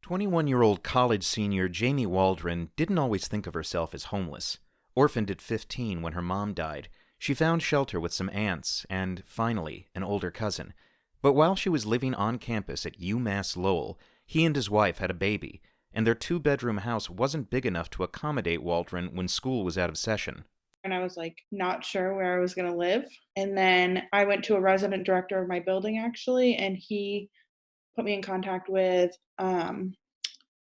21-year-old college senior Jamie Waldron didn't always think of herself as homeless. Orphaned at 15 when her mom died, she found shelter with some aunts and, finally, an older cousin. But while she was living on campus at UMass Lowell, he and his wife had a baby, and their two-bedroom house wasn't big enough to accommodate Waldron when school was out of session. And I was like not sure where I was going to live. And then I went to a resident director of my building actually, and he put me in contact with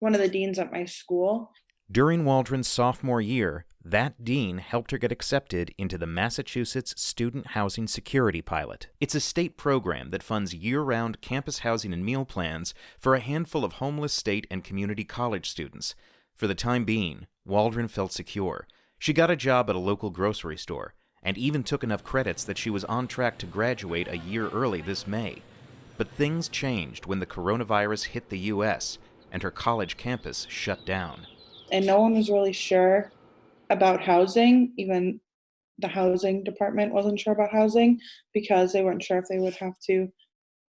one of the deans at my school. During Waldron's sophomore year, that dean helped her get accepted into the Massachusetts Student Housing Security Pilot. It's a state program that funds year-round campus housing and meal plans for a handful of homeless state and community college students. For the time being, Waldron felt secure. She got a job at a local grocery store, and even took enough credits that she was on track to graduate a year early this May. But things changed when the coronavirus hit the U.S., and her college campus shut down. And no one was really sure about housing. Even the housing department wasn't sure about housing because they weren't sure if they would have to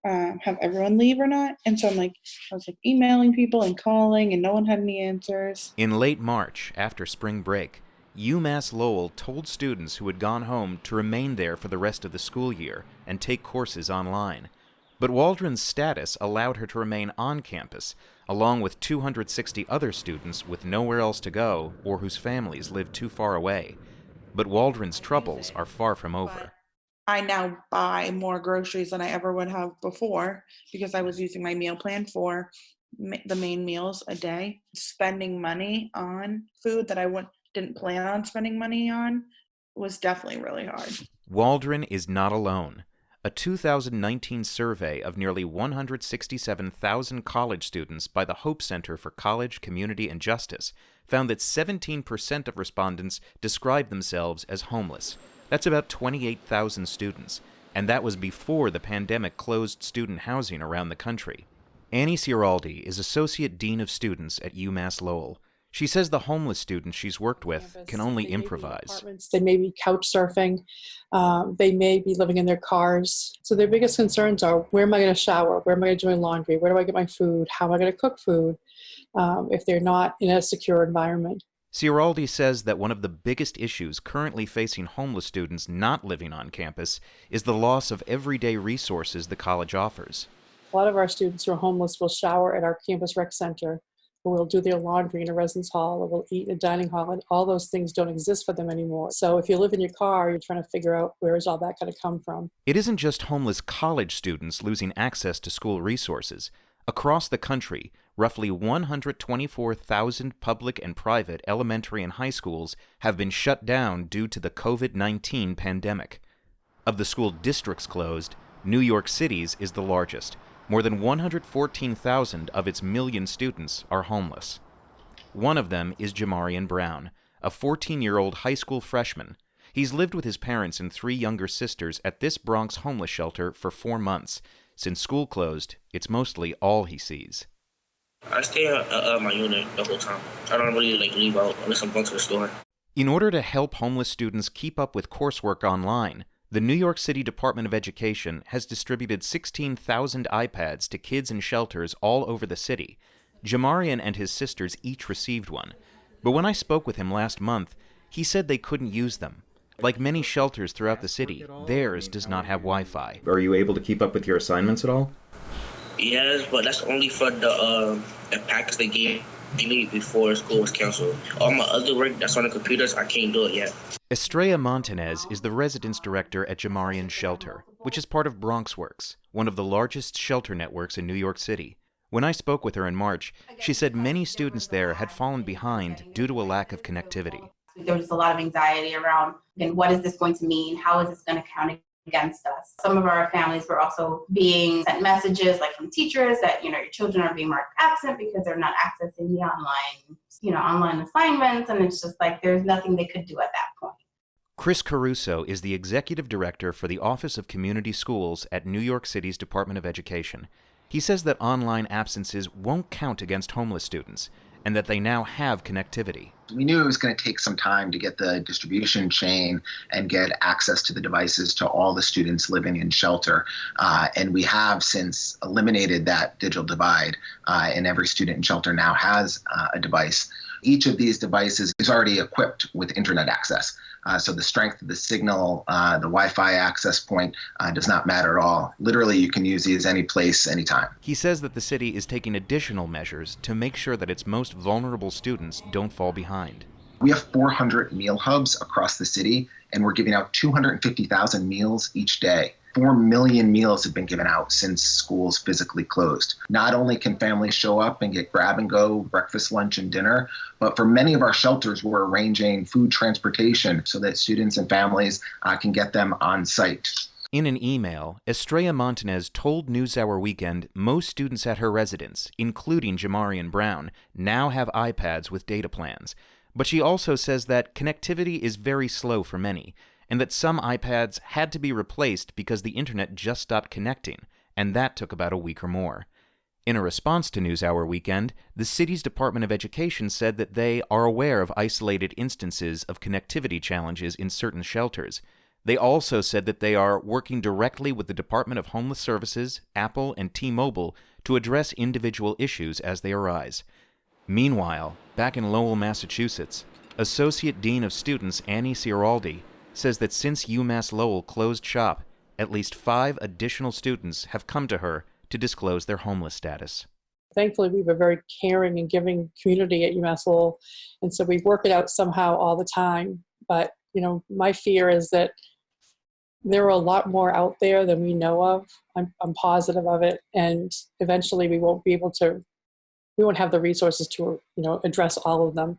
have everyone leave or not. And so I was emailing people and calling, and no one had any answers. In late March, after spring break, UMass Lowell told students who had gone home to remain there for the rest of the school year and take courses online. But Waldron's status allowed her to remain on campus, along with 260 other students with nowhere else to go or whose families lived too far away. But Waldron's troubles are far from over. I now buy more groceries than I ever would have before because I was using my meal plan for the main meals a day. Spending money on food that I didn't plan on spending money on was definitely really hard. Waldron is not alone. A 2019 survey of nearly 167,000 college students by the Hope Center for College, Community, and Justice found that 17% of respondents described themselves as homeless. That's about 28,000 students, and that was before the pandemic closed student housing around the country. Annie Ciaraldi is Associate Dean of Students at UMass Lowell. She says the homeless students she's worked with can only improvise. They may be couch surfing. They may be living in their cars. So their biggest concerns are, where am I going to shower? Where am I going to do my laundry? Where do I get my food? How am I going to cook food if they're not in a secure environment? Ciaraldi says that one of the biggest issues currently facing homeless students not living on campus is the loss of everyday resources the college offers. A lot of our students who are homeless will shower at our campus rec center, or will do their laundry in a residence hall, or will eat in a dining hall, and all those things don't exist for them anymore. So if you live in your car, you're trying to figure out where is all that going to come from. It isn't just homeless college students losing access to school resources. Across the country, roughly 124,000 public and private elementary and high schools have been shut down due to the COVID-19 pandemic. Of the school districts closed, New York City's is the largest. More than 114,000 of its million students are homeless. One of them is Jamarian Brown, a 14-year-old high school freshman. He's lived with his parents and 3 younger sisters at this Bronx homeless shelter for 4 months. Since school closed, it's mostly all he sees. I stay at my unit the whole time. I don't really leave out unless I'm going to the store. In order to help homeless students keep up with coursework online, the New York City Department of Education has distributed 16,000 iPads to kids in shelters all over the city. Jamarian and his sisters each received one. But when I spoke with him last month, he said they couldn't use them. Like many shelters throughout the city, theirs does not have Wi-Fi. Are you able to keep up with your assignments at all? Yes, but that's only for the packets they gave me before school was canceled. All my other work that's on the computers, I can't do it yet. Estrella Montanez is the residence director at Jamarian's shelter, which is part of BronxWorks, one of the largest shelter networks in New York City. When I spoke with her in March, she said many students there had fallen behind due to a lack of connectivity. There was a lot of anxiety around, and what is this going to mean? How is this going to count against us? Some of our families were also being sent messages from teachers that, your children are being marked absent because they're not accessing the online assignments. And it's just there's nothing they could do at that point. Chris Caruso is the executive director for the Office of Community Schools at New York City's Department of Education. He says that online absences won't count against homeless students and that they now have connectivity. We knew it was going to take some time to get the distribution chain and get access to the devices to all the students living in shelter. And we have since eliminated that digital divide, and every student in shelter now has a device. Each of these devices is already equipped with internet access. So the strength of the signal, the Wi-Fi access point does not matter at all. Literally, you can use these any place, anytime. He says that the city is taking additional measures to make sure that its most vulnerable students don't fall behind. We have 400 meal hubs across the city, and we're giving out 250,000 meals each day. 4 million meals have been given out since schools physically closed. Not only can families show up and get grab and go breakfast, lunch, and dinner, but for many of our shelters, we're arranging food transportation so that students and families can get them on site. In an email, Estrella Montanez told NewsHour Weekend most students at her residence, including Jamarian Brown, now have iPads with data plans. But she also says that connectivity is very slow for many, and that some iPads had to be replaced because the internet just stopped connecting, and that took about a week or more. In a response to NewsHour Weekend, the city's Department of Education said that they are aware of isolated instances of connectivity challenges in certain shelters. They also said that they are working directly with the Department of Homeless Services, Apple, and T-Mobile to address individual issues as they arise. Meanwhile, back in Lowell, Massachusetts, Associate Dean of Students Annie Ciaraldi says that since UMass Lowell closed shop, at least 5 additional students have come to her to disclose their homeless status. Thankfully, we have a very caring and giving community at UMass Lowell, and so we work it out somehow all the time. But, my fear is that there are a lot more out there than we know of. I'm positive of it, and eventually we won't have the resources to, address all of them.